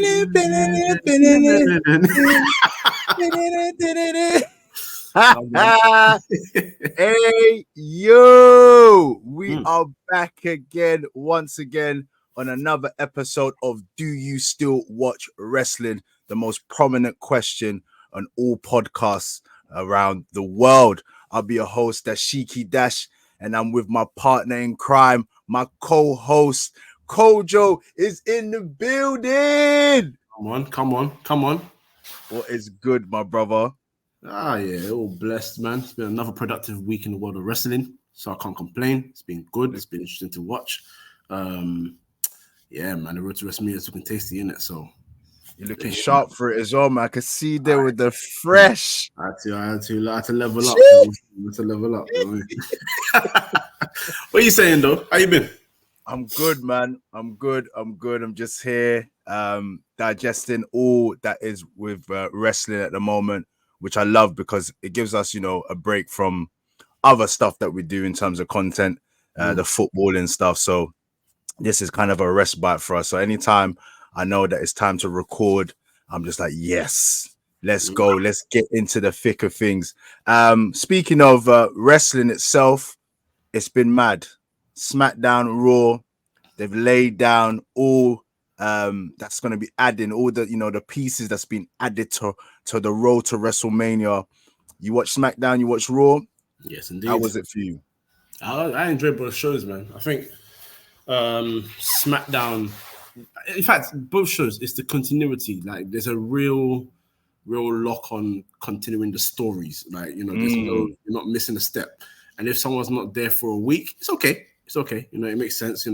Hey, yo, we are back again, once again, on another episode of Do You Still Watch Wrestling? The most prominent question on all podcasts around the world. I'll be your host, Dashiki Dash, and I'm with my partner in crime, my co-host, Kojo is in the building. Come on. What is good, my brother? Yeah, all blessed, man. It's been another productive week in the world of wrestling, so I can't complain. It's been good. It's been interesting to watch. Yeah, man, the road to WrestleMania is looking tasty, isn't it? So you're looking sharp for it as well, man. I can see there with the fresh. I had to level up. You know? What are you saying, though? How you been? I'm good, man. I'm good. I'm just here digesting all that is with wrestling at the moment, which I love because it gives us, a break from other stuff that we do in terms of content, the football and stuff. So this is kind of a respite for us. So anytime I know that it's time to record, I'm just like, yes, let's go. Let's get into the thick of things. Speaking of wrestling itself, it's been mad. SmackDown, Raw, they've laid down all that's going to be adding all the the pieces that's been added to the road to WrestleMania. You watch SmackDown, you watch Raw. Yes, indeed. How was it for you? I enjoyed both shows, man. I think SmackDown, in fact, both shows, it's the continuity. Like, there's a real lock on continuing the stories. Like, there's you're not missing a step. And if someone's not there for a week, it's okay. It makes sense,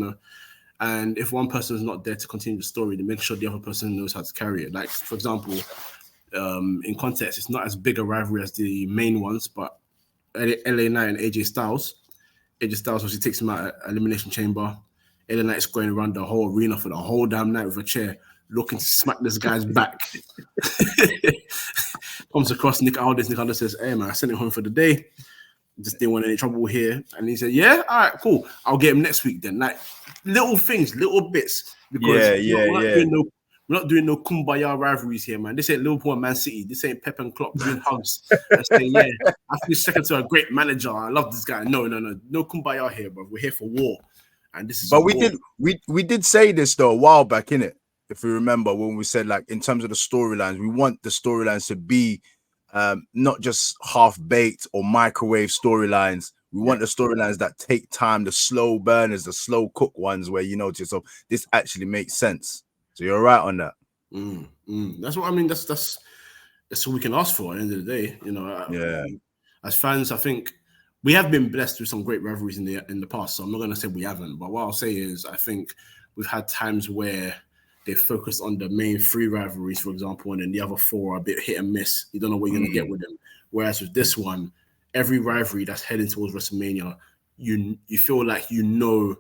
And if one person is not there to continue the story, then make sure the other person knows how to carry it. Like, for example, in context, it's not as big a rivalry as the main ones, but LA Knight and AJ Styles obviously takes him out at Elimination Chamber. LA Knight's going around the whole arena for the whole damn night with a chair, looking to smack this guy's back. Comes across Nick Aldis. Nick Aldis says, "Hey, man, I sent him home for the day. Just didn't want any trouble here." And he said, "Yeah, all right, cool. I'll get him next week then." Like, little things, little bits. Because we're not doing no kumbaya rivalries here, man. This ain't Liverpool and Man City. This ain't Pep and Klopp doing hugs and saying, "Yeah, I feel second to a great manager. I love this guy." No kumbaya here, bro. We're here for war, and this is. But we did say this though a while back, innit? If we remember when we said, like, in terms of the storylines, we want the storylines to be not just half-baked or microwave storylines. We want the storylines that take time, the slow burners, the slow cook ones where so this actually makes sense. So you're right on that. That's what I mean. That's what we can ask for at the end of the day. As fans, I think we have been blessed with some great rivalries in the past. So I'm not going to say we haven't, but what I'll say is I think we've had times where they focused on the main 3 rivalries, for example, and then the other 4 are a bit hit and miss. You don't know what you're going to get with them. Whereas with this one, every rivalry that's heading towards WrestleMania, you feel like you know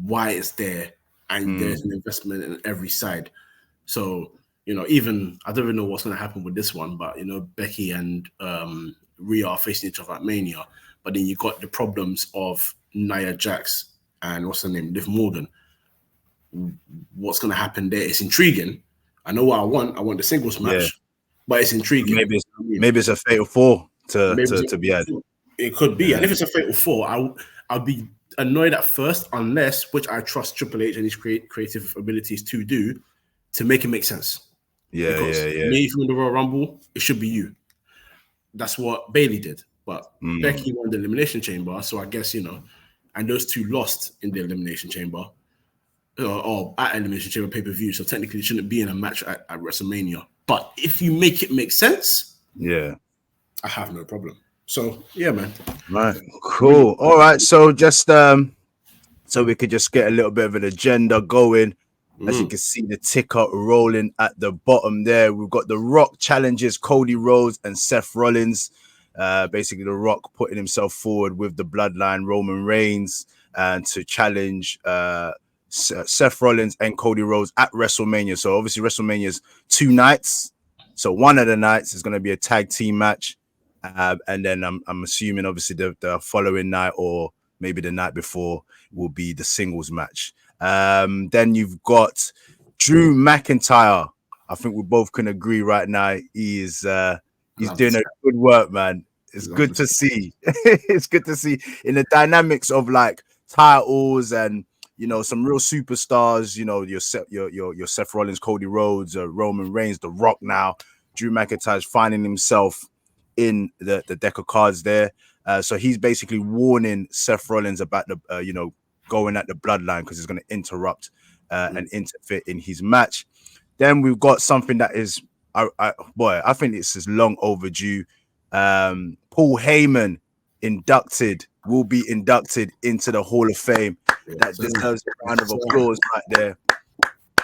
why it's there, and there's an investment in every side. So, even I don't even know what's going to happen with this one, but Becky and Rhea are facing each other at Mania. But then you got the problems of Nia Jax and what's her name, Liv Morgan. What's going to happen there? It's intriguing. I know what I want. I want the singles match, but it's intriguing. Maybe it's a fatal 4 to be had. It could be, and if it's a fatal 4, I'll be annoyed at first, unless, which I trust Triple H and his creative abilities to do, to make it make sense. Yeah. Me from the Royal Rumble, it should be you. That's what Bayley did, but Becky won the Elimination Chamber, so I guess and those 2 lost in the Elimination Chamber. Or at Elimination Chamber pay-per-view, so technically it shouldn't be in a match at WrestleMania. But if you make it make sense, I have no problem. So yeah, man. Right, cool. All right, so just so we could just get a little bit of an agenda going. As you can see, the ticker rolling at the bottom there. We've got The Rock challenges Cody Rhodes and Seth Rollins. Basically, The Rock putting himself forward with the Bloodline, Roman Reigns, and to challenge Seth Rollins and Cody Rhodes at WrestleMania. So obviously WrestleMania is 2 nights. So one of the nights is going to be a tag team match. And then I'm assuming obviously the following night or maybe the night before will be the singles match. Then you've got Drew McIntyre I think we both can agree right now. He's doing a good work, man. It's good to see. It's good to see in the dynamics of like titles and some real superstars. Your Seth Rollins, Cody Rhodes, Roman Reigns, The Rock now, Drew McIntyre's finding himself in the deck of cards there. So he's basically warning Seth Rollins about the going at the bloodline because it's going to interrupt and interfere in his match. Then we've got something that is, I think this is long overdue. Paul Heyman will be inducted into the Hall of Fame. That deserves a round of applause right there.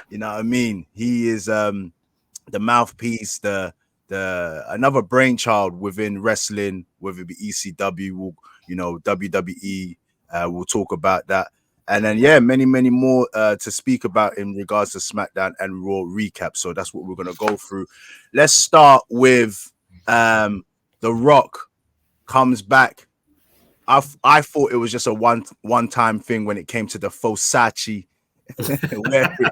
You know what I mean? He is the mouthpiece, the another brainchild within wrestling, whether it be ECW, WWE. We'll talk about that. And then, many, many more to speak about in regards to SmackDown and Raw recap. So that's what we're going to go through. Let's start with The Rock comes back. I thought it was just a one-time thing when it came to the Fosachi. The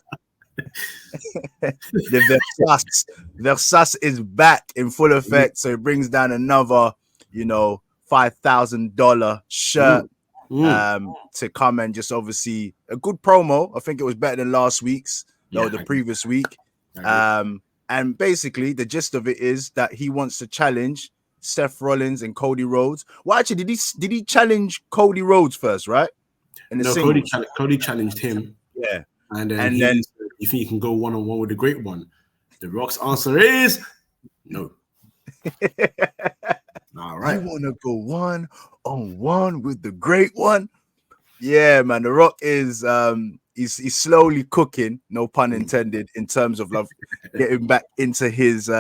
Versace is back in full effect. So it brings down another, $5,000 shirt. To come and just obviously a good promo. I think it was better than last week's, the previous week. And basically the gist of it is that he wants to challenge Seth Rollins and Cody Rhodes. Well, actually, did he challenge Cody Rhodes first, right? Cody challenged him. Yeah. And then said, you think you can go one-on-one with the Great One? The Rock's answer is no. All right. You want to go one-on-one with the Great One? Yeah, man. The Rock is he's slowly cooking, no pun intended, in terms of love getting back into his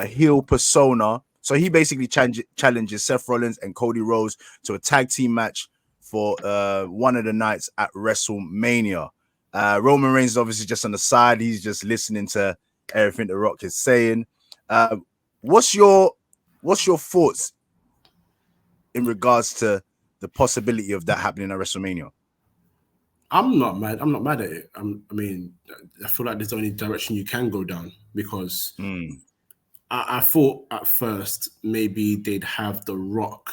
heel persona. So he basically challenges Seth Rollins and Cody Rhodes to a tag team match for one of the nights at WrestleMania. Roman Reigns is obviously just on the side. He's just listening to everything The Rock is saying. What's your thoughts in regards to the possibility of that happening at WrestleMania? I'm not mad at it. I feel like there's the only direction you can go down because I thought at first maybe they'd have The Rock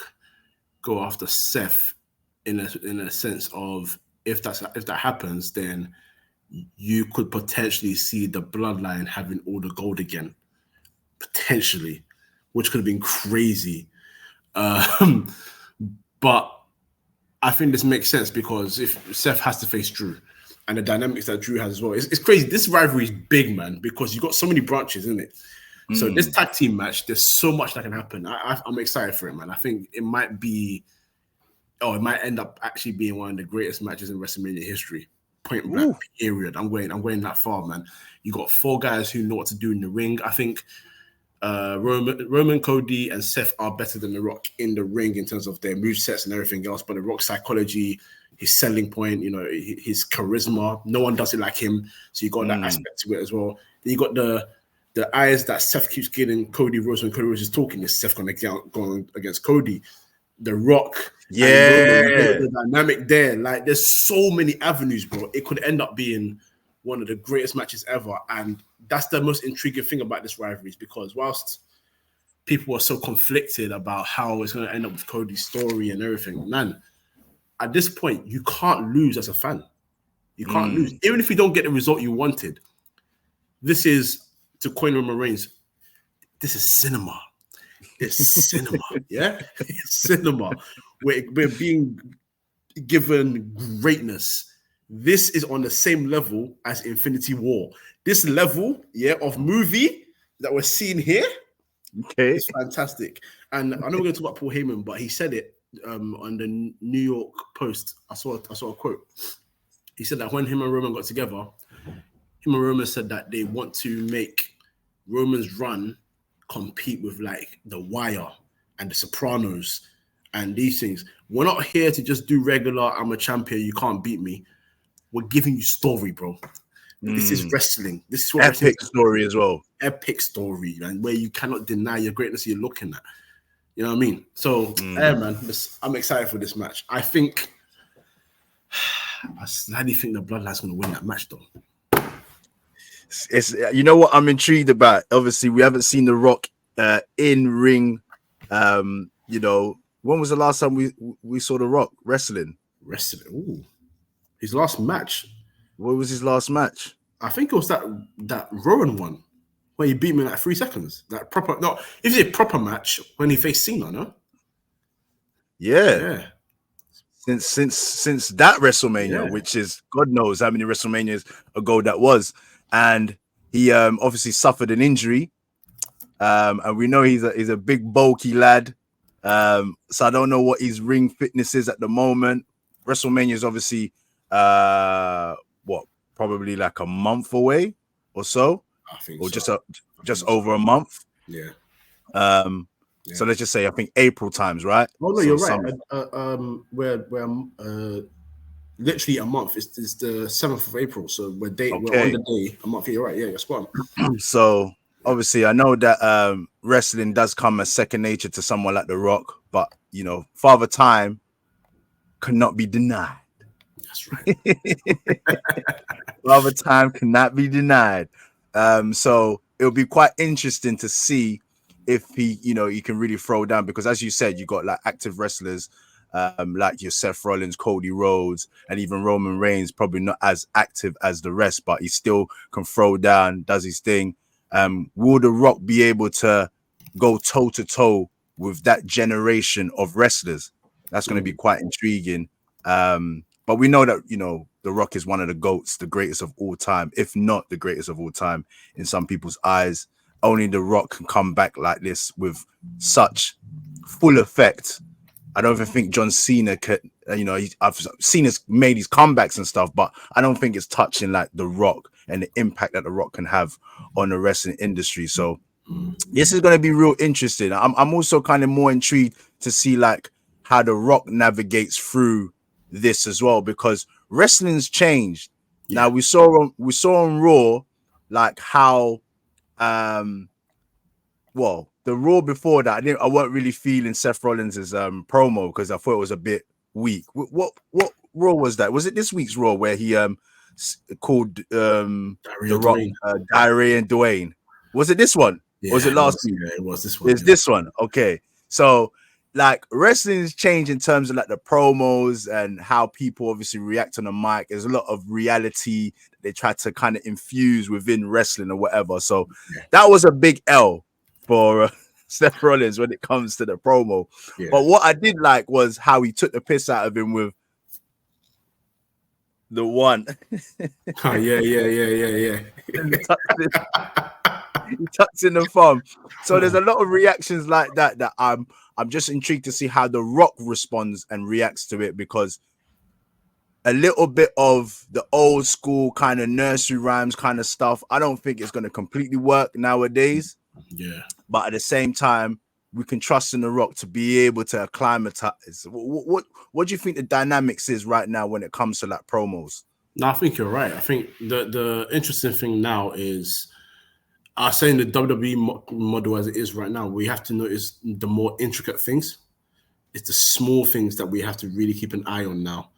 go after Seth in a sense of if that happens, then you could potentially see the bloodline having all the gold again, potentially, which could have been crazy. But I think this makes sense because if Seth has to face Drew and the dynamics that Drew has as well, it's crazy. This rivalry is big, man, because you've got so many branches, isn't it? So this tag team match, there's so much that can happen. I'm excited for it, man. I think it might end up actually being one of the greatest matches in WrestleMania history. Point blank, period. I'm going that far, man. You got 4 guys who know what to do in the ring. I think Roman, Cody, and Seth are better than The Rock in the ring in terms of their movesets and everything else. But The Rock's psychology, his selling point, his charisma, no one does it like him. So you got that aspect to it as well. Then you got the eyes that Seth keeps getting Cody Rhodes when Cody Rhodes is talking. Is Seth going against Cody? The Rock, the dynamic there. Like, there's so many avenues, bro. It could end up being one of the greatest matches ever. And that's the most intriguing thing about this rivalry, is because whilst people were so conflicted about how it's going to end up with Cody's story and everything, man, at this point, you can't lose as a fan. You can't lose. Even if you don't get the result you wanted, this is, to coin Roman Reigns, this is cinema. It's cinema, yeah? It's cinema. We're being given greatness. This is on the same level as Infinity War. This level, of movie that we're seeing here, is fantastic. And I know we're going to talk about Paul Heyman, but he said it on the New York Post. I saw a quote. He said that when him and Roman got together, him and Roman said that they want to make Roman's run compete with like The Wire and The Sopranos and these things. We're not here to just do regular, I'm a champion, you can't beat me. We're giving you story, bro. This is wrestling. This is what epic story as well. Epic story, man, where you cannot deny your greatness you're looking at. You know what I mean? So, man, I'm excited for this match. I slightly think the Bloodline's going to win that match, though. It's you know what I'm intrigued about. Obviously, we haven't seen The Rock in ring. You know, when was the last time we saw The Rock wrestling? Ooh, his last match. What was his last match? I think it was that Rowan one where he beat me in like 3 seconds. That proper it was a proper match when he faced Cena, no? Yeah. Since that WrestleMania, Yeah. which is God knows how many WrestleManias ago that was, and he obviously suffered an injury, and we know he's a big bulky lad, so I don't know what his ring fitness is at the moment. WrestleMania is obviously probably like a month away or so, I think or so. just over a month. Yeah. So let's just say I think April times, right? Oh no, so you're right. We're literally a month. It's the 7th of April, so we're on the day a month. You're right. Yeah, you're spot on. So obviously, I know that wrestling does come as second nature to someone like The Rock, but you know, Father Time cannot be denied. That's right. Father Time cannot be denied. So it'll be quite interesting to see if he can really throw down, because as you said, you got like active wrestlers like your Seth Rollins, Cody Rhodes, and even Roman Reigns, probably not as active as the rest, but he still can throw down, does his thing. Will The Rock be able to go toe to toe with that generation of wrestlers? That's going to be quite intriguing. But we know that, The Rock is one of the GOATs, the greatest of all time, if not the greatest of all time in some people's eyes. Only The Rock can come back like this with such full effect. I don't even think John Cena could, I've seen his made his comebacks and stuff, but I don't think it's touching like The Rock and the impact that The Rock can have on the wrestling industry. So this is going to be real interesting. I'm also kind of more intrigued to see like how The Rock navigates through this as well, because wrestling's changed. Yeah. Now we saw on Raw like how the Raw before that, I weren't really feeling Seth Rollins' promo because I thought it was a bit weak. What Raw was that? Was it this week's Raw where he called The Rock Diarrhea and Dwayne? Was it this one? Yeah, or was it last week? Yeah, it was this one. It's this one. Okay. So like wrestling's changed in terms of like the promos and how people obviously react on the mic. There's a lot of reality they try to kind of infuse within wrestling or whatever. So that was a big L for Seth Rollins when it comes to the promo. Yeah. But what I did like was how he took the piss out of him with the one. Oh, yeah. He tucks in the thumb. So there's a lot of reactions like that I'm just intrigued to see how The Rock responds and reacts to it, because a little bit of the old school kind of nursery rhymes kind of stuff, I don't think it's going to completely work nowadays. Yeah. But at the same time, we can trust in The Rock to be able to acclimatize. What do you think the dynamics is right now when it comes to like promos? No, I think you're right. I think the interesting thing now is, I'm saying the WWE model as it is right now, we have to notice the more intricate things. It's the small things that we have to really keep an eye on now.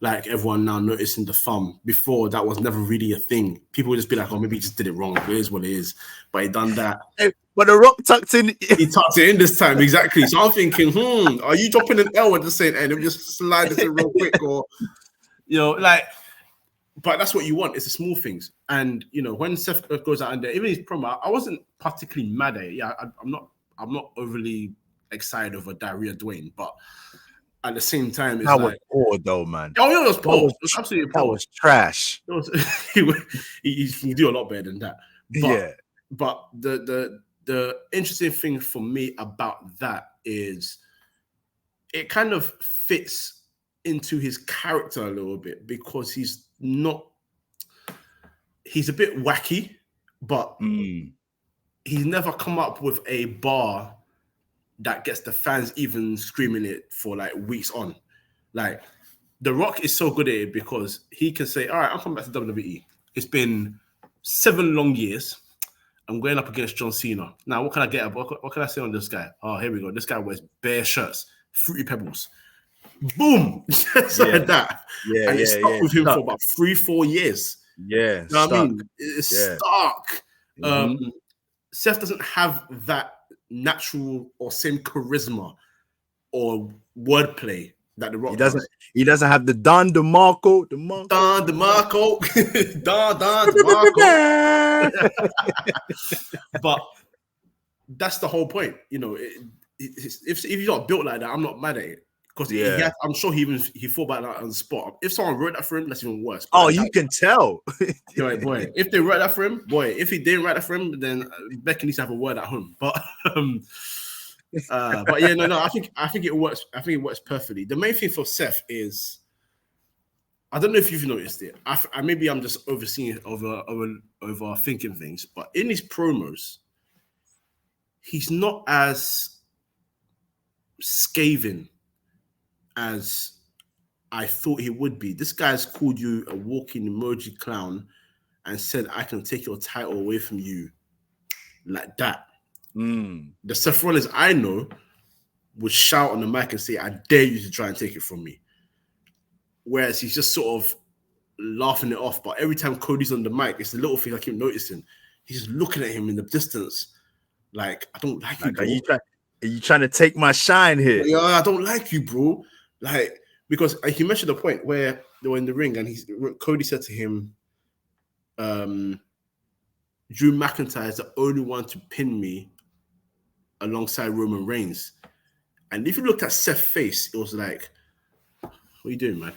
Like everyone now noticing the thumb. Before, that was never really a thing. People would just be like, oh, maybe he just did it wrong. It is what it is. But he done that. Hey, but The Rock tucked in. He tucked it in this time, exactly. So I'm thinking, are you dropping an L and just saying, hey, let me just slide this in real quick? Or, but that's what you want. It's the small things. And, when Seth goes out and there, even his promo, I wasn't particularly mad at it. Yeah, I'm not overly excited over Diarrhea Dwayne, but at the same time, it's that was poor though, man. Oh, yeah, it was poor. It was absolutely poor. That was trash. He can do a lot better than that. But the interesting thing for me about that is it kind of fits into his character a little bit, because he's a bit wacky, but he's never come up with a bar that gets the fans even screaming it for like weeks on. Like The Rock is so good at it because he can say, all right, I'm coming back to WWE. It's been 7 long years. I'm going up against John Cena. Now, what can I get? What can I say on this guy? Oh, here we go. This guy wears bare shirts, Fruity Pebbles. Boom! Just like that. And it stuck with him for about 3-4 years. Yeah, You know what I stuck. mean? It's Yeah. stark. Mhm. Seth doesn't have that natural or same charisma or wordplay that The Rock does. He doesn't have the Don DeMarco. Don DeMarco. Don DeMarco. But that's the whole point. You know, if he's not built like that, I'm not mad at it. Because I'm sure he thought about that on the spot. If someone wrote that for him, that's even worse. Oh, you can tell. Boy, if they wrote that for him, if he didn't write that for him, then Becky needs to have a word at home. But yeah, no, I think it works. I think it works perfectly. The main thing for Seth is, I don't know if you've noticed it. Maybe I'm just overthinking things, but in his promos, he's not as scathing as I thought he would be. This guy's called you a walking emoji clown and said, I can take your title away from you like that. The Seth Rollins I know would shout on the mic and say, I dare you to try and take it from me. Whereas he's just sort of laughing it off. But every time Cody's on the mic, it's the little thing I keep noticing. He's just looking at him in the distance. Like, I don't like you, bro. Are you trying to take my shine here? Yeah, I don't like you, bro. Like, because he mentioned the point where they were in the ring and Cody said to him, Drew McIntyre is the only one to pin me alongside Roman Reigns. And if you looked at Seth's face, it was like, what are you doing, man?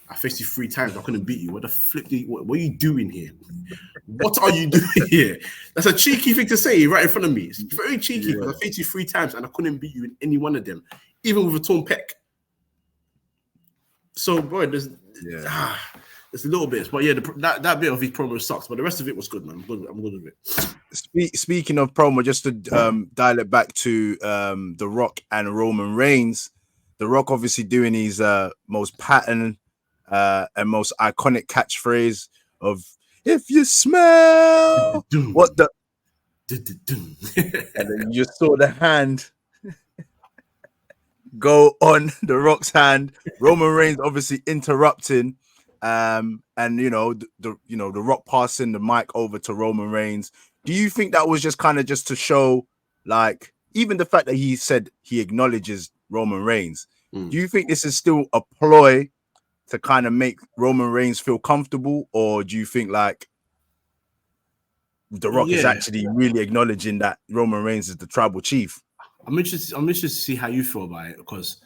I faced you 3 times. I couldn't beat you. What the flip? What are you doing here? What are you doing here? That's a cheeky thing to say right in front of me. It's very cheeky because I faced you 3 times and I couldn't beat you in any one of them, even with a torn pec. So, boy, there's a little bit, but yeah, that bit of his promo sucks, but the rest of it was good, man. I'm good with it. Speaking of promo, just to dial it back to The Rock and Roman Reigns, The Rock obviously doing his most pattern and most iconic catchphrase of "If you smell what the," and then you just saw the hand go on The Rock's hand. Roman Reigns obviously interrupting, and the Rock passing the mic over to Roman Reigns. Do you think that was just kind of just to show, like, even the fact that he said he acknowledges Roman Reigns? Do you think this is still a ploy to kind of make Roman Reigns feel comfortable, or do you think like The Rock is actually really acknowledging that Roman Reigns is the tribal chief? I'm interested to see how you feel about it, because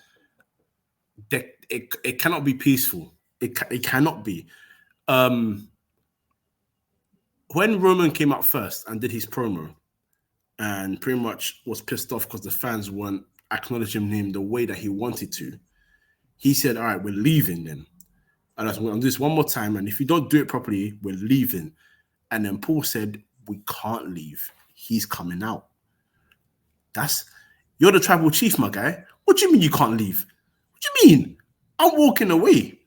it cannot be peaceful. It cannot be. When Roman came out first and did his promo and pretty much was pissed off because the fans weren't acknowledging him the way that he wanted to, he said, all right, we're leaving then. And I'm going to do this one more time, and if you don't do it properly, we're leaving. And then Paul said, we can't leave. He's coming out. You're the tribal chief, my guy. What do you mean you can't leave? What do you mean? I'm walking away.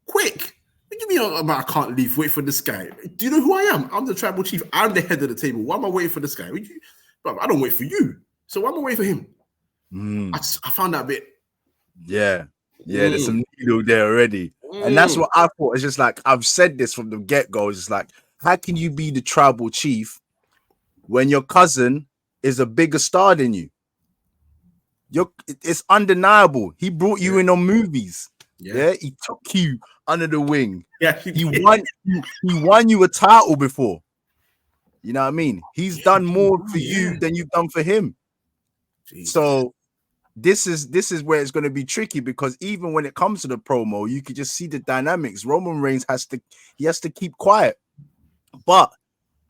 Quick. What do you mean about I can't leave? Wait for this guy. Do you know who I am? I'm the tribal chief. I'm the head of the table. Why am I waiting for this guy? Bro, I don't wait for you. So why am I waiting for him? I found that a bit. Yeah. There's some needle there already. And that's what I thought. It's just like, I've said this from the get-go. It's just like, how can you be the tribal chief when your cousin is a bigger star than you? It's undeniable. He brought you in on movies. Yeah, he took you under the wing. Yeah, he won you a title before. You know what I mean? He's done more for you than you've done for him. Jeez. So this is where it's going to be tricky, because even when it comes to the promo, you could just see the dynamics. Roman Reigns has to keep quiet. But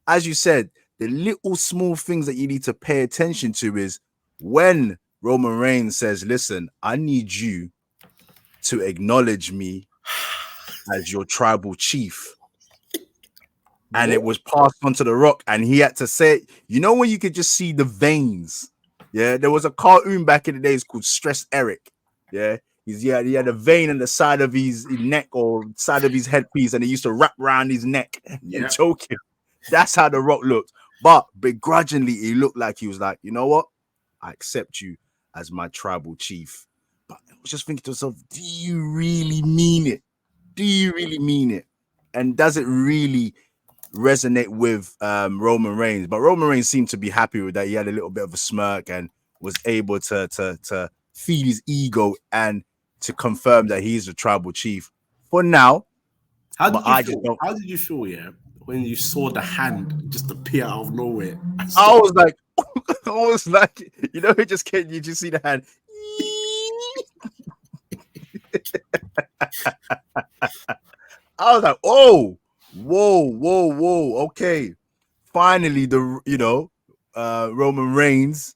as you said, the little small things that you need to pay attention to is when Roman Reigns says, listen, I need you to acknowledge me as your tribal chief. And it was passed on to The Rock, and he had to say, you know, when you could just see the veins. Yeah, there was a cartoon back in the days called Stress Eric. Yeah, he had a vein in the side of his neck or side of his headpiece, and he used to wrap around his neck and choke him. That's how The Rock looked. But begrudgingly, he looked like he was like, you know what? I accept you as my tribal chief. But I was just thinking to myself, do you really mean it? Do you really mean it? and does it really resonate with Roman Reigns? But Roman Reigns seemed to be happy with that. He had a little bit of a smirk and was able to feed his ego and to confirm that he's the tribal chief for now. How did you feel, yeah, when you saw the hand just appear out of nowhere? I was like, you know, it just came. You just see the hand. I was like, oh, whoa. Okay, finally, Roman Reigns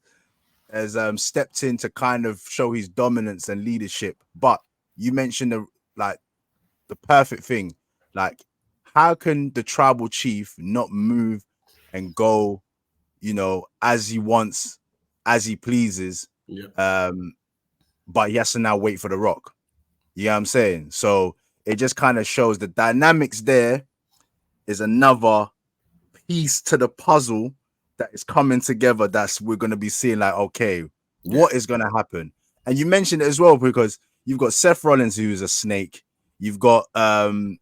has stepped in to kind of show his dominance and leadership. But you mentioned the perfect thing. Like, how can the tribal chief not move and go, as he wants, as he pleases? Yeah. But he has to now wait for the Rock. You know what I'm saying? So it just kind of shows the dynamics there is another piece to the puzzle that is coming together. We're going to be seeing like, okay, what is going to happen? And you mentioned it as well, because you've got Seth Rollins, who's a snake. You've got, Roman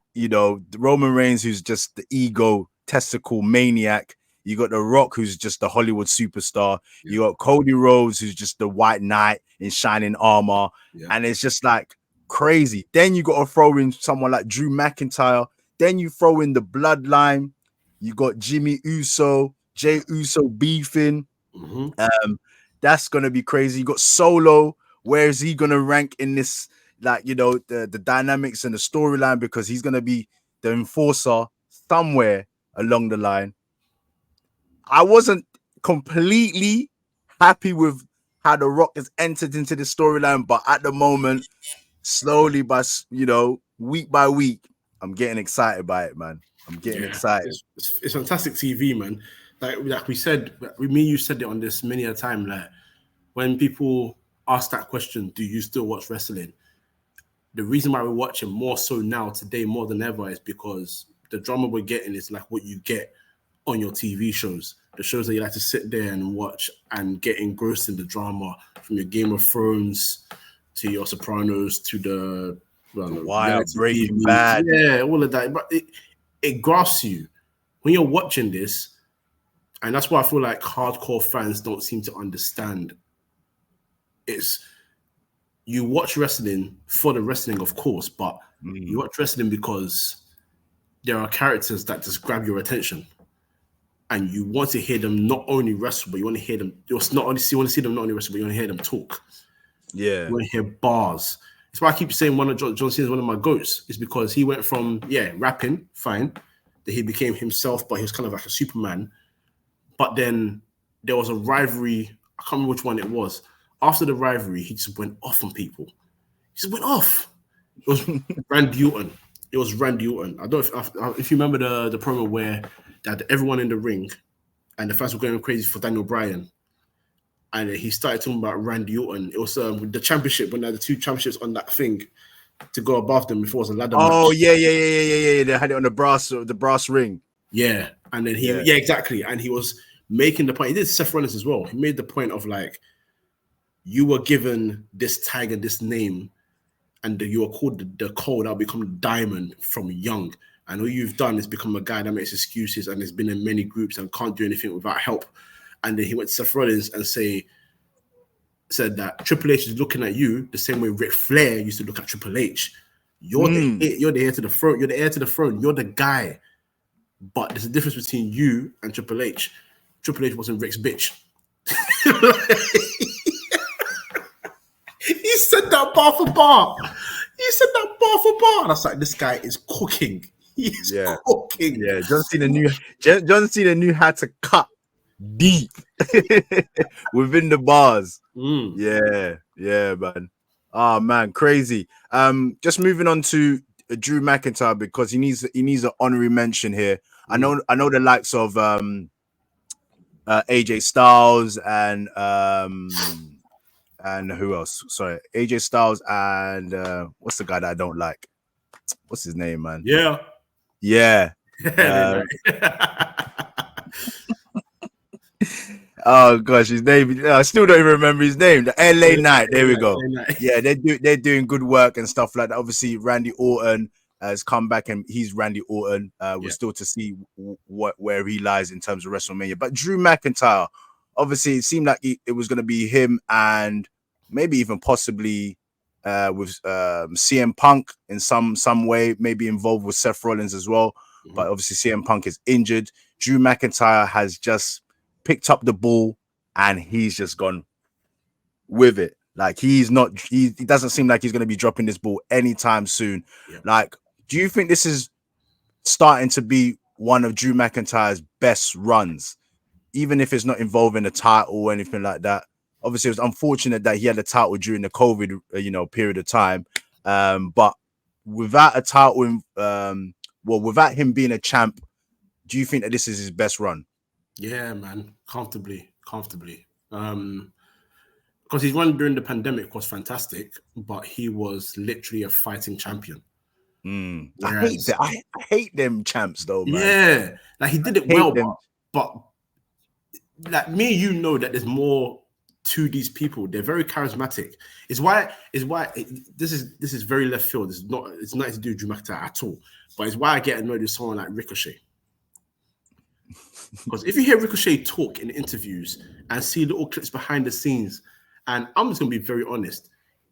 Reigns, who's just the ego testicle maniac. You got The Rock, who's just the Hollywood superstar. Yeah. You got Cody Rhodes, who's just the white knight in shining armor. Yeah. And it's just like crazy. Then you got to throw in someone like Drew McIntyre. Then you throw in the Bloodline. You got Jimmy Uso, Jey Uso beefing. Mm-hmm. That's going to be crazy. You got Solo. Where is he going to rank in this, the dynamics and the storyline? Because he's going to be the enforcer somewhere along the line. I wasn't completely happy with how The Rock has entered into the storyline, but at the moment, slowly week by week, I'm getting excited by it, man. I'm getting excited. It's fantastic TV, man. Like we said, me and you said it on this many a time. Like, when people ask that question, do you still watch wrestling? The reason why we're watching more so now today, more than ever, is because the drama we're getting is like what you get on your TV shows, the shows that you like to sit there and watch and get engrossed in the drama, from your Game of Thrones to your Sopranos to the Wire, Breaking Bad. Yeah, all of that. But it grasps you when you're watching this. And that's why I feel like hardcore fans don't seem to understand. It's, you watch wrestling for the wrestling, of course, but you watch wrestling because there are characters that just grab your attention. And you want to hear them not only wrestle, but you want to hear them. You want to see them not only wrestle, but you want to hear them talk. Yeah, you want to hear bars. That's why I keep saying John Cena is one of my goats. Is because he went from rapping fine, that he became himself, but he was kind of like a Superman. But then there was a rivalry. I can't remember which one it was. After the rivalry, he just went off on people. He just went off. It was Randy Orton. I don't know if you remember the promo where they had everyone in the ring and the fans were going crazy for Daniel Bryan. And he started talking about Randy Orton. It was the championship, when they had the two championships on that thing to go above them before it was a ladder match. Oh, yeah. They had it on the brass ring. Yeah. And then exactly. And he was making the point. He did Seth Rollins as well. He made the point of like, you were given this tag and this name, and you were called the code. I'll become Diamond from young. And all you've done is become a guy that makes excuses and has been in many groups and can't do anything without help. And then he went to Seth Rollins and said that Triple H is looking at you the same way Ric Flair used to look at Triple H. You're the heir to the throne. You're the heir to the throne. You're the guy. But there's a difference between you and Triple H. Triple H wasn't Ric's bitch. He said that bar for bar. And I was like, this guy is cooking. He's cooking. Yeah, John Cena knew how to cut deep within the bars. Yeah, man. Oh man, crazy. Just moving on to Drew McIntyre, because he needs an honorary mention here. I know the likes of AJ Styles and who else? Sorry, AJ Styles and what's the guy that I don't like? What's his name, man? Yeah. Oh gosh, his name. I still don't even remember his name. The LA Knight. There we go. Yeah, they're doing good work and stuff like that. Obviously, Randy Orton has come back, and he's Randy Orton. We're still to see where he lies in terms of WrestleMania. But Drew McIntyre, obviously, it seemed like it was going to be him and maybe even possibly with CM Punk in some way, maybe involved with Seth Rollins as well. But obviously CM Punk is injured. Drew McIntyre has just picked up the ball and he's just gone with it. Like he doesn't seem like he's going to be dropping this ball anytime soon. Like, do you think this is starting to be one of Drew McIntyre's best runs, even if it's not involving a title or anything like that? Obviously, it was unfortunate that he had a title during the COVID, period of time. But without a title, without him being a champ, do you think that this is his best run? Yeah, man, comfortably. Because his run during the pandemic was fantastic, but he was literally a fighting champion. Whereas, I hate them champs, though, man. Yeah, like he did it well, but like me, that there's more to these people. They're very charismatic. It's why this is very left field. It's nothing to do with Drew McIntyre at all. But it's why I get annoyed with someone like Ricochet. Because if you hear Ricochet talk in interviews and see little clips behind the scenes, and I'm just gonna be very honest,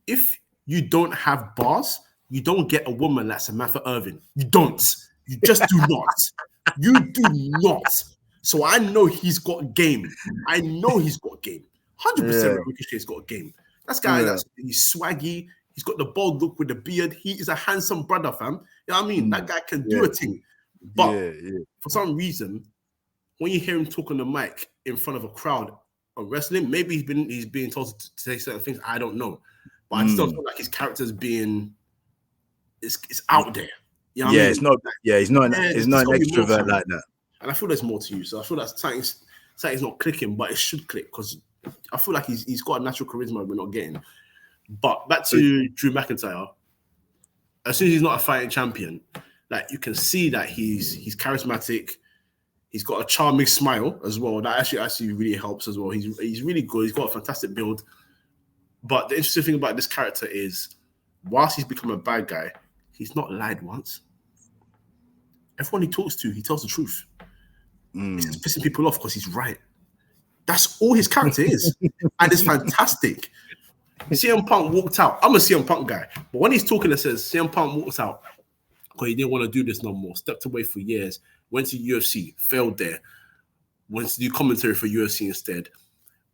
if you don't have bars, you don't get a woman like Samantha Irvin. You don't. You just do not. You do not. So I know he's got game. 100% Ricochet's got a game. That's guy. He's swaggy. He's got the bald look with the beard. He is a handsome brother, fam. You know what I mean? That guy can do a thing. But for some reason, when you hear him talk on the mic in front of a crowd on wrestling, maybe he's being told to say certain things. I don't know. But I still feel like his character's being it's out there. You know what I mean? It's not. Yeah, he's not an extrovert like that. And I feel there's more to you. So I feel that something's not clicking, but it should click because I feel like he's got a natural charisma we're not getting. But back to Drew McIntyre, as soon as he's not a fighting champion, like you can see that he's charismatic. He's got a charming smile as well. That actually really helps as well. He's really good. He's got a fantastic build. But the interesting thing about this character is, whilst he's become a bad guy, he's not lied once. Everyone he talks to, he tells the truth. It's just pissing people off because he's right. That's all his character is. And it's fantastic. CM Punk walked out. I'm a CM Punk guy. But when he's talking, it says CM Punk walked out because he didn't want to do this no more. Stepped away for years. Went to UFC. Failed there. Went to do commentary for UFC instead.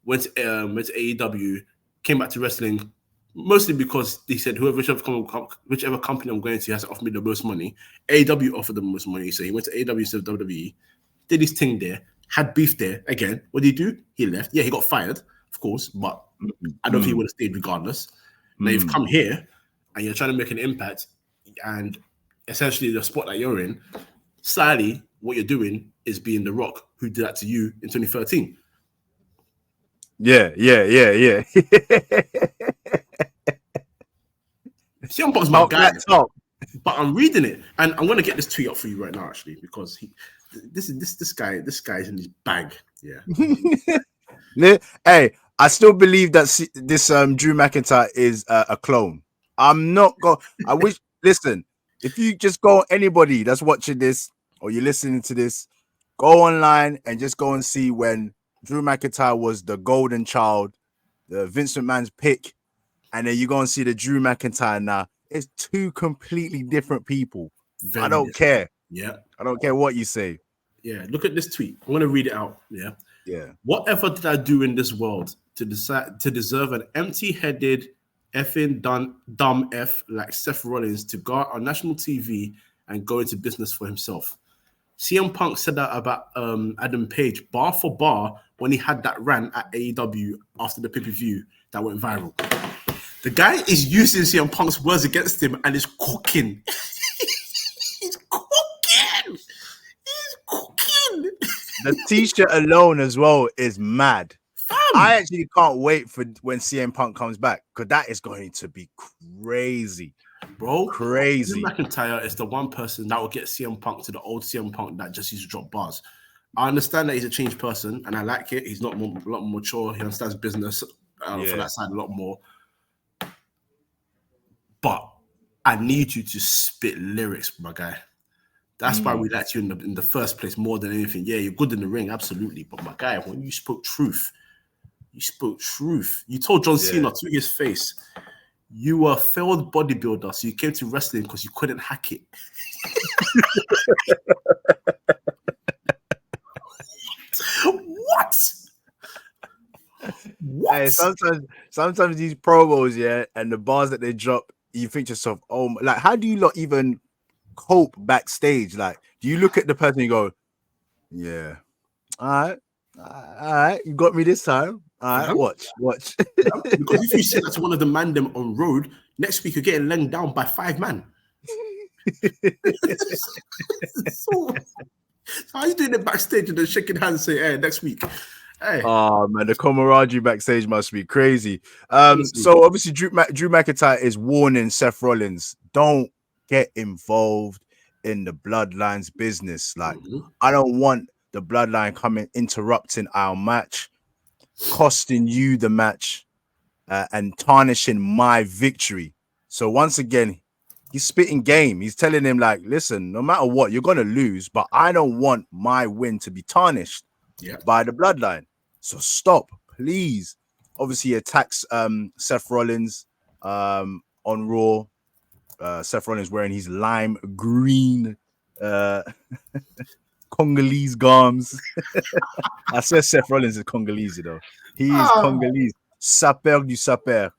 Went to AEW. Came back to wrestling. Mostly because they said whichever company I'm going to has to offer me the most money. AEW offered the most money. So he went to AEW instead of WWE. Did his thing there. Had beef there. Again, what did he do? He left. Yeah, he got fired, of course. But I don't think he would have stayed regardless. Now you've come here and you're trying to make an impact, and essentially the spot that you're in, slightly what you're doing is being The Rock, who did that to you in 2013. Yeah. CM Punk's my guy, but I'm reading it, and I'm gonna get this tweet up for you right now, actually, because this guy is in his bag. Yeah. Hey, I still believe that this Drew McIntyre is a clone. I'm not going. I wish. Listen, if you just go, anybody that's watching this or you're listening to this, go online and just go and see when Drew McIntyre was the golden child, the Vince McMahon's pick, and then you go and see the Drew McIntyre now. It's two completely different people. I don't care. Yeah. I don't care what you say. Yeah. Look at this tweet. I'm going to read it out. Yeah. Yeah. Whatever did I do in this world to deserve an empty-headed effing dumb F like Seth Rollins to go out on national TV and go into business for himself? CM Punk said that about Adam Page bar for bar when he had that rant at AEW after the pay-per-view that went viral. The guy is using CM Punk's words against him and is cooking. He's cooking. The t-shirt alone as well is mad. Fam. I actually can't wait for when CM Punk comes back, because that is going to be crazy. Bro, crazy. Drew McIntyre is the one person that will get CM Punk to the old CM Punk that just used to drop bars. I understand that he's a changed person, and I like it. He's a lot more mature. He understands business for that side a lot more. But I need you to spit lyrics, my guy. That's why we liked you in the first place more than anything. Yeah, you're good in the ring, absolutely. But my guy, when you spoke truth, you spoke truth. You told John Cena to his face, you were a failed bodybuilder, so you came to wrestling because you couldn't hack it. What? Hey, sometimes these promos, yeah, and the bars that they drop, you think to yourself, oh, like, how do you not even cope backstage? Like, do you look at the person and you go, yeah, all right, you got me this time. All right, watch. Because if you say that to one of the man them on road, next week you're getting length down by 5 man. So how are you doing it backstage and then shaking hands and say, hey, next week? Hey. Oh man, the camaraderie backstage must be crazy. So obviously Drew McIntyre is warning Seth Rollins, don't get involved in the Bloodline's business. Like, I don't want the Bloodline coming interrupting our match, costing you the match, and tarnishing my victory. So once again, he's spitting game. He's telling him, like, listen, no matter what, you're gonna lose, but I don't want my win to be tarnished by the Bloodline. So stop, please. Obviously, he attacks Seth Rollins on Raw. Seth Rollins wearing his lime green Congolese garms. I said Seth Rollins is Congolese, though. He is Congolese. Sapeur du sapeur.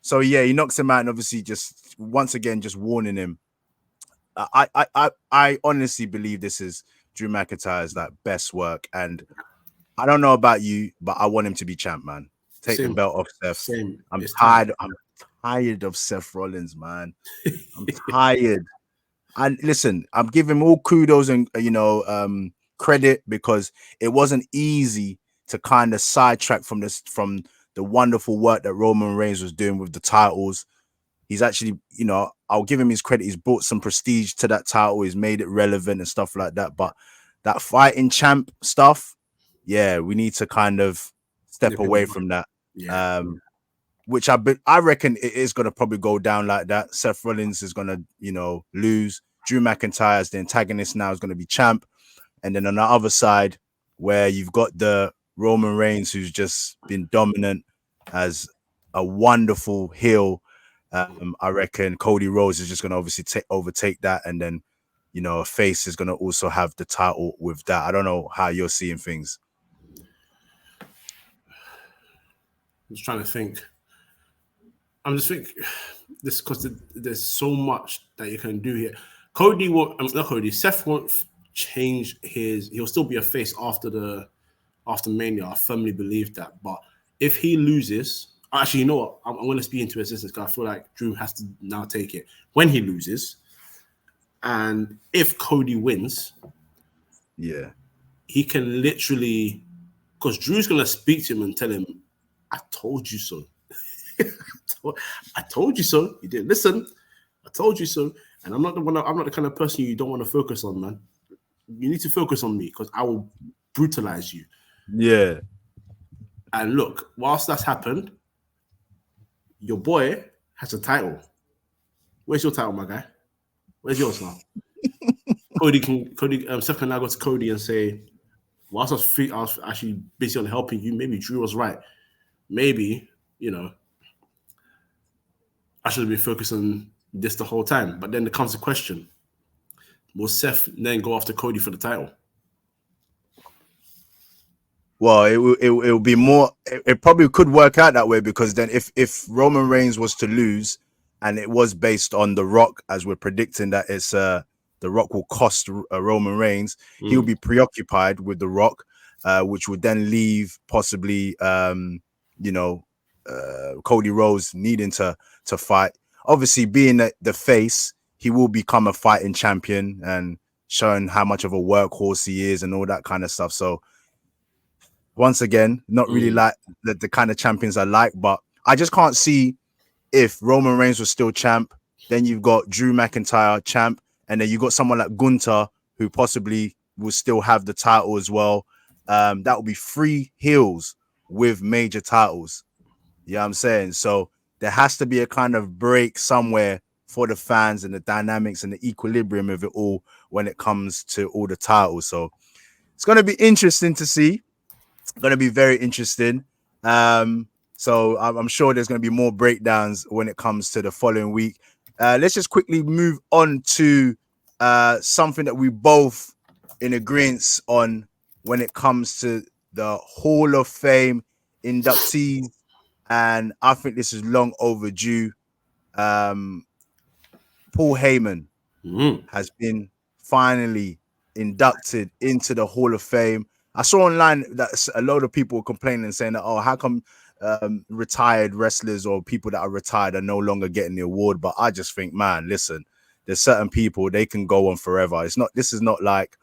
So yeah, he knocks him out, and obviously just once again just warning him. I honestly believe this is Drew McIntyre's like best work, and I don't know about you, but I want him to be champ, man. Take the belt off Seth. I'm tired. I'm tired of Seth Rollins, man. I'm tired. And listen, I'm giving him all kudos and credit, because it wasn't easy to kind of sidetrack from the wonderful work that Roman Reigns was doing with the titles. He's actually, I'll give him his credit. He's brought some prestige to that title. He's made it relevant and stuff like that. But that fighting champ stuff, yeah, we need to kind of step away from that. Yeah. Which I reckon it is going to probably go down like that. Seth Rollins is going to, lose. Drew McIntyre as the antagonist now is going to be champ. And then on the other side, where you've got the Roman Reigns, who's just been dominant as a wonderful heel, I reckon Cody Rhodes is just going to obviously overtake that. And then, a face is going to also have the title with that. I don't know how you're seeing things. I'm just trying to think. I'm just thinking this because there's so much that you can do here. Seth won't change he'll still be a face after Mania. I firmly believe that. But if he loses, actually, you know what? I'm going to speak into existence because I feel like Drew has to now take it. When he loses, and if Cody wins, yeah, he can literally, because Drew's going to speak to him and tell him, I told you so. I told you so. You didn't listen. I told you so. And I'm not the kind of person you don't want to focus on, man. You need to focus on me because I will brutalize you. Yeah. And look, whilst that's happened, your boy has a title. Where's your title, my guy? Where's yours now? Seth can now go to Cody and say, whilst I was actually busy on helping you, maybe Drew was right. Maybe, I should have been focused on this the whole time. But then there comes the question, will Seth then go after Cody for the title? Well, it will be more. It probably could work out that way, because then if Roman Reigns was to lose, and it was based on The Rock, as we're predicting that it's The Rock will cost Roman Reigns, he'll be preoccupied with The Rock, which would then leave possibly Cody Rhodes needing to fight. Obviously, being the face, he will become a fighting champion and showing how much of a workhorse he is and all that kind of stuff. So once again, not really like the kind of champions I like, but I just can't see if Roman Reigns was still champ, then you've got Drew McIntyre champ, and then you got someone like Gunther who possibly will still have the title as well. That would be 3 heels with major titles. You know what I'm saying? So there has to be a kind of break somewhere for the fans and the dynamics and the equilibrium of it all when it comes to all the titles. So it's going to be interesting to see. Going to be very interesting. So I'm sure there's going to be more breakdowns when it comes to the following week. Let's just quickly move on to something that we both in agreement on when it comes to the Hall of Fame inductees, and I think this is long overdue. Paul Heyman has been finally inducted into the Hall of Fame. I saw online that a lot of people were complaining, saying that, oh, how come retired wrestlers or people that are retired are no longer getting the award? But I just think, man, listen, there's certain people, they can go on forever. This is not like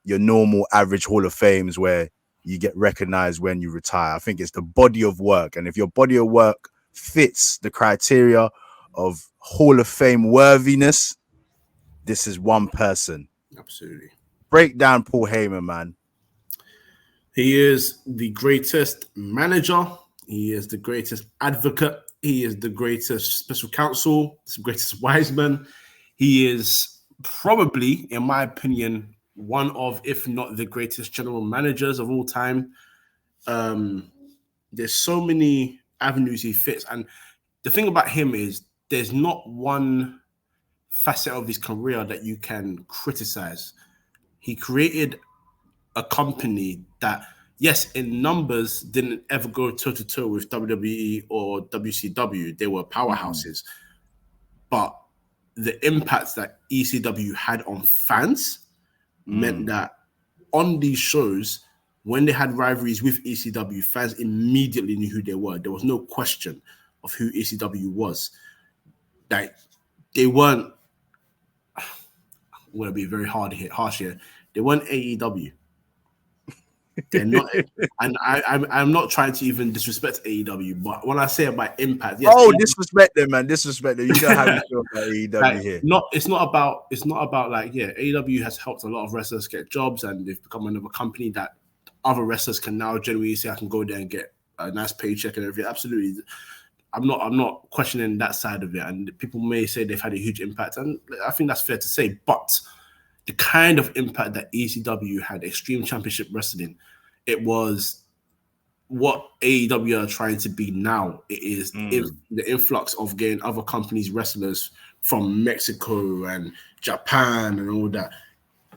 your normal average Hall of Fames where you get recognized when you retire. I think it's the body of work. And if your body of work fits the criteria of Hall of Fame worthiness, this is one person. Absolutely. Break down Paul Heyman, man. He is the greatest manager. He is the greatest advocate. He is the greatest special counsel, the greatest wise man. He is probably, in my opinion, one of, if not the greatest general managers of all time. There's so many avenues he fits. And the thing about him is there's not one facet of his career that you can criticize. He created a company that, yes, in numbers didn't ever go toe-to-toe with WWE or WCW. They were powerhouses. But the impact that ECW had on fans meant that on these shows, when they had rivalries with ECW, fans immediately knew who they were. There was no question of who ECW was. Like, they weren't, I'm going to be very harsh here. They weren't AEW. They're not, and I'm not trying to even disrespect AEW, but when I say about impact, yes. Oh, disrespect them, man. Disrespect them. You know how we feel about AEW like, here. It's not about like, yeah, AEW has helped a lot of wrestlers get jobs, and they've become another company that other wrestlers can now generally say, I can go there and get a nice paycheck and everything. Absolutely. I'm not questioning that side of it, and people may say they've had a huge impact, and I think that's fair to say, but the kind of impact that ECW had, Extreme Championship Wrestling, it was what AEW are trying to be now. It is the influx of getting other companies' wrestlers from Mexico and Japan and all that.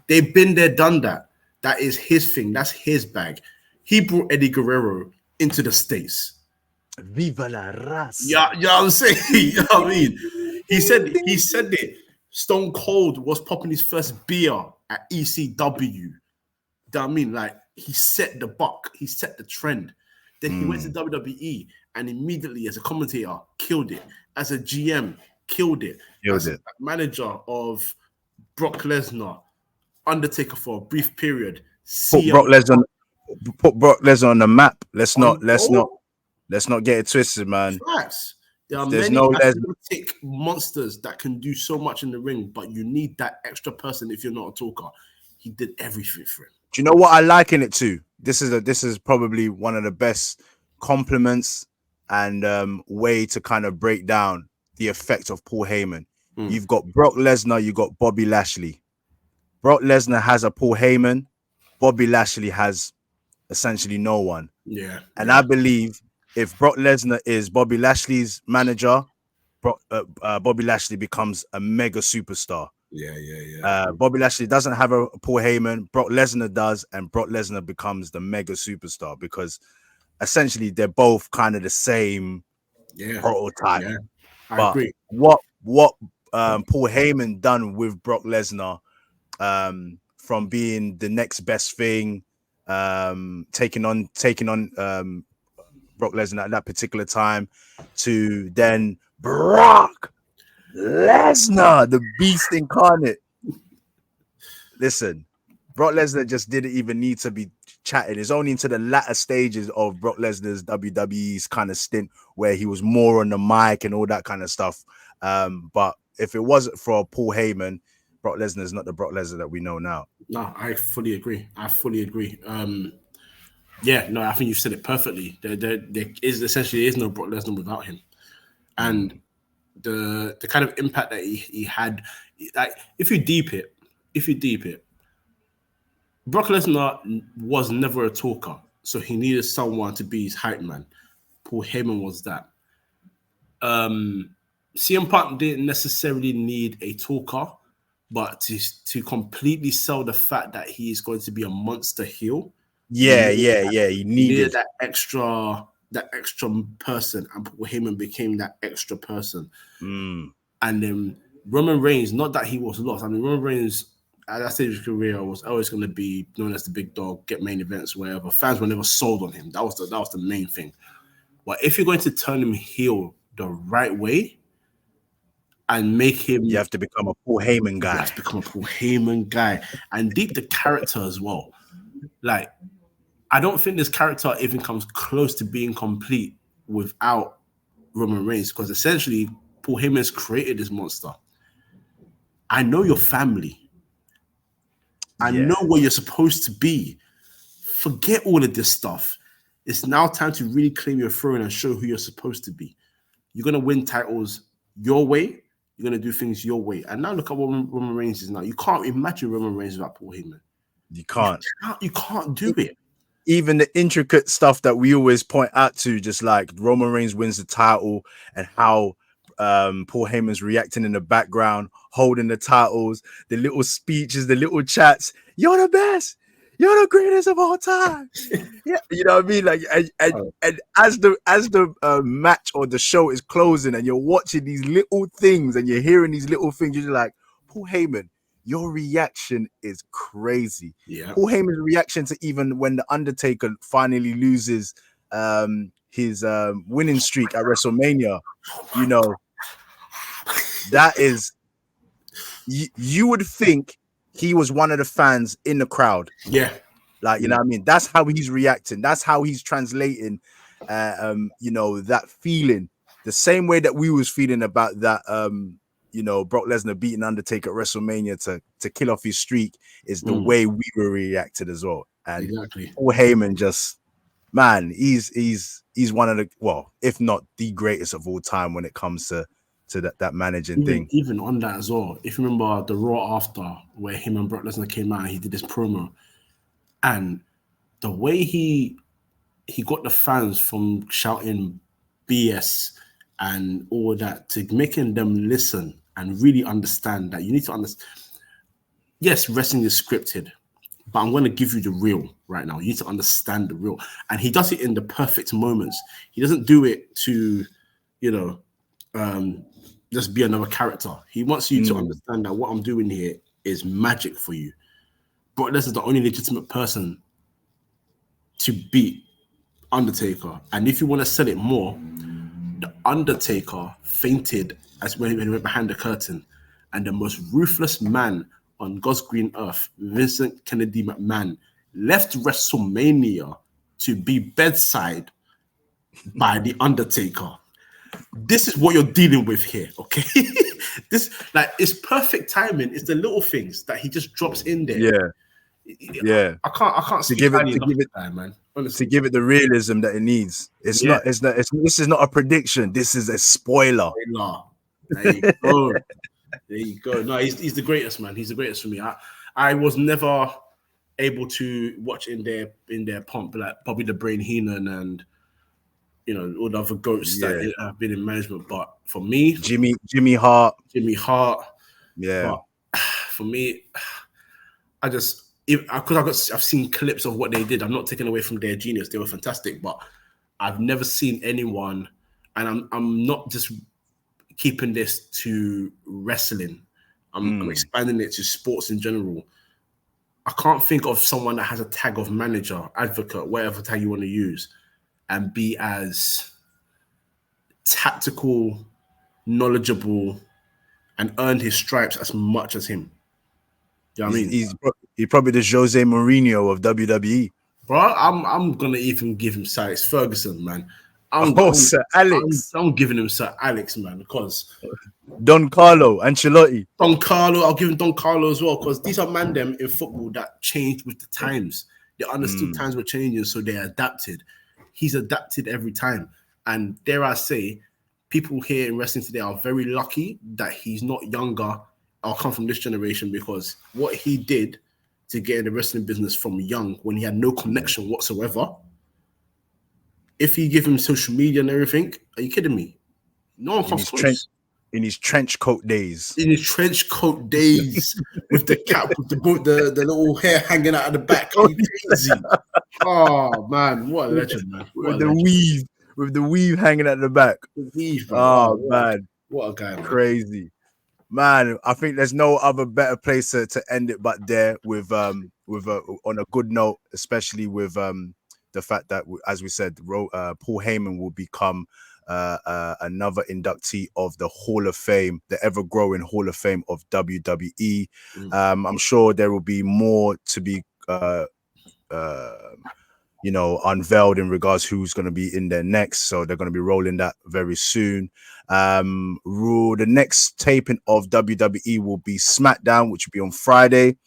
They've been there, done that. That is his thing. That's his bag. He brought Eddie Guerrero into the States. Viva la raza. Yeah, you know what I'm saying? You know what I mean? He said it. Stone Cold was popping his first beer at ECW. You know what I mean? Like, he set the buck. He set the trend. Then he went to WWE and immediately, as a commentator, killed it. As a GM, killed it. As a manager of Brock Lesnar, Undertaker for a brief period. Put Brock Lesnar on the map. Let's not get it twisted, man. Facts. There are many athletic monsters that can do so much in the ring, but you need that extra person if you're not a talker. He did everything for him. Do you know what I liken it to? This is probably one of the best compliments and way to kind of break down the effect of Paul Heyman. You've got Brock Lesnar, you've got Bobby Lashley. Brock Lesnar has a Paul Heyman. Bobby Lashley has essentially no one. Yeah. And I believe if Brock Lesnar is Bobby Lashley's manager, Bobby Lashley becomes a mega superstar. Yeah. Bobby Lashley doesn't have a Paul Heyman. Brock Lesnar does, and Brock Lesnar becomes the mega superstar because essentially they're both kind of the same prototype. Yeah, I agree. What Paul Heyman done with Brock Lesnar, from being the next best thing, taking on Brock Lesnar at that particular time, to then Brock Lesnar, the beast incarnate. Listen, Brock Lesnar just didn't even need to be chatting. It's only into the latter stages of Brock Lesnar's WWE's kind of stint where he was more on the mic and all that kind of stuff. But if it wasn't for Paul Heyman, Brock Lesnar is not the Brock Lesnar that we know now. No, I fully agree. I think you've said it perfectly. There is no Brock Lesnar without him. and the kind of impact that he had. Like, if you deep it, Brock Lesnar was never a talker, so he needed someone to be his hype man. Paul Heyman was that. CM Punk didn't necessarily need a talker, but to completely sell the fact that he is going to be a monster heel. He needed that extra person, and Paul Heyman became that extra person. And then Roman Reigns, not that he was lost. I mean, Roman Reigns at that stage of his career was always going to be known as the big dog, get main events, wherever. Fans were never sold on him. That was the main thing. But if you're going to turn him heel the right way and make him, you have to become a Paul Heyman guy. You have to become a Paul Heyman guy and deep the character as well. Like, I don't think this character even comes close to being complete without Roman Reigns, because essentially Paul Heyman has created this monster. I know your family. I know where you're supposed to be. Forget all of this stuff. It's now time to really claim your throne and show who you're supposed to be. You're going to win titles your way. You're going to do things your way. And now look at what Roman Reigns is now. You can't imagine Roman Reigns without Paul Heyman. You can't. You can't do it. Even the intricate stuff that we always point out to, just like Roman Reigns wins the title and how Paul Heyman's reacting in the background, holding the titles, the little speeches, the little chats. You're the best. You're the greatest of all time. Yeah, you know what I mean. Like, and as the match or the show is closing, and you're watching these little things, and you're hearing these little things, you're like, Paul Heyman, your reaction is crazy. Yeah. Paul Heyman's reaction to even when the Undertaker finally loses his winning streak at WrestleMania, you know, that is, you would think he was one of the fans in the crowd. Yeah. Like, you know what I mean? That's how he's reacting. That's how he's translating, you know, that feeling. The same way that we was feeling about that, you know, Brock Lesnar beating Undertaker at WrestleMania to kill off his streak is the way we were reacted as well. And exactly. Paul Heyman just, man, he's one of the, well, if not the greatest of all time when it comes to that managing thing. Even on that as well, if you remember the Raw after, where him and Brock Lesnar came out and he did this promo, and the way he got the fans from shouting BS and all that to making them listen and really understand that you need to understand. Yes, wrestling is scripted, but I'm going to give you the real right now. You need to understand the real. And he does it in the perfect moments. He doesn't do it to, you know, just be another character. He wants you to understand that what I'm doing here is magic for you. Brock Lesnar is the only legitimate person to beat Undertaker. And if you want to sell it more, the Undertaker fainted as when he went behind the curtain, and the most ruthless man on God's green earth, Vincent Kennedy McMahon, left WrestleMania to be bedside by the Undertaker. This is what you're dealing with here, okay? This, like, it's perfect timing. It's the little things that he just drops in there. Yeah. I can't to give it time, man. Honestly. To give it the realism that it needs. This is not a prediction. This is a spoiler. There you go. There you go. No, he's the greatest, man. He's the greatest for me. I was never able to watch in their pomp, like Bobby the Brain Heenan and, you know, all the other goats that have been in management. But for me, Jimmy Hart. Yeah. But for me, I've seen clips of what they did. I'm not taking away from their genius. They were fantastic, but I've never seen anyone, and I'm not just keeping this to wrestling. I'm expanding it to sports in general. I can't think of someone that has a tag of manager, advocate, whatever tag you want to use, and be as tactical, knowledgeable, and earned his stripes as much as him. You know what I mean? He's probably the Jose Mourinho of WWE. Bro, I'm gonna even give him Sir Alex Ferguson, man. Sir Alex. I'm giving him Sir Alex, man, because Don Carlo, Ancelotti. Don Carlo, I'll give him Don Carlo as well, because these are man them in football that changed with the times. They understood times were changing, so they adapted. He's adapted every time. And dare I say, people here in wrestling today are very lucky that he's not younger or come from this generation, because what he did to get in the wrestling business from young, when he had no connection whatsoever, if you give him social media and everything, are you kidding me? No one comes close. In his trench coat days. In his trench coat days, with the cap, with the little hair hanging out of the back. Are you crazy? Oh man, what a legend, man! With the weave hanging at the back. The weave, bro. Oh man, what a guy, man. Crazy. Man, I think there's no other better place to end it but there with on a good note, especially with the fact that, as we said, Paul Heyman will become another inductee of the Hall of Fame, the ever-growing Hall of Fame of WWE. I'm sure there will be more to be unveiled in regards who's going to be in there next. So they're going to be rolling that very soon. The next taping of WWE will be SmackDown, which will be on Friday.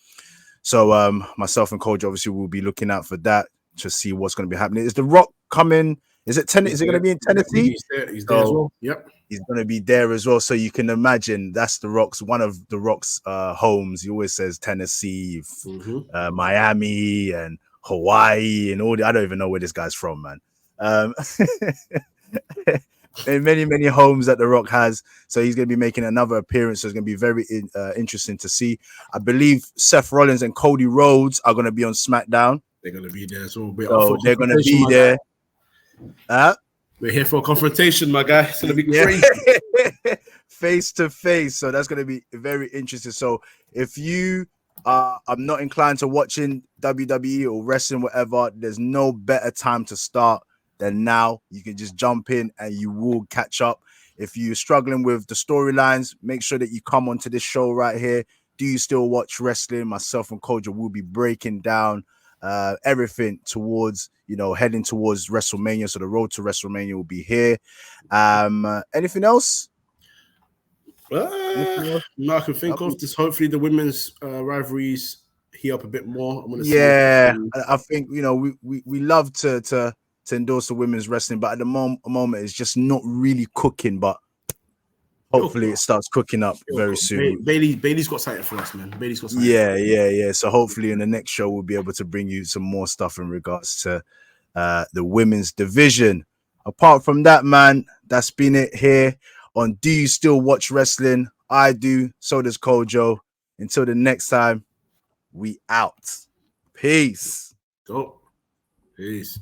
So myself and Kojo obviously will be looking out for that to see what's going to be happening. Is The Rock coming? Is it Is it going to be in Tennessee? He's there as well. Yep. He's going to be there as well. So you can imagine that's The Rock's, one of The Rock's homes. He always says Tennessee, Miami, and Hawaii, and all the, I don't even know where this guy's from, man. And many homes that The Rock has. So he's going to be making another appearance. So it's going to be very interesting to see. I believe Seth Rollins and Cody Rhodes are going to be on SmackDown. They're going to be there as well. So they're going to be there. We're here for a confrontation, my guy. It's going to be crazy. Face to face. So that's going to be very interesting. So if you I'm not inclined to watching WWE or wrestling, whatever, there's no better time to start than now. You can just jump in and you will catch up. If you're struggling with the storylines, make sure that you come onto this show right here. Do you still watch wrestling? Myself and Kojo will be breaking down everything towards, heading towards WrestleMania. So the road to WrestleMania will be here. Anything else? No, I can think of this. Hopefully the women's rivalries heat up a bit more. I think we love to endorse the women's wrestling, but at the moment it's just not really cooking. But hopefully it starts cooking up very soon. Bailey's got something for us, man. Bailey's got something. Yeah. So hopefully in the next show we'll be able to bring you some more stuff in regards to the women's division. Apart from that, man, that's been it here on Do You Still Watch Wrestling? I do. So does Kojo. Until the next time, we out. Peace. Go. Peace.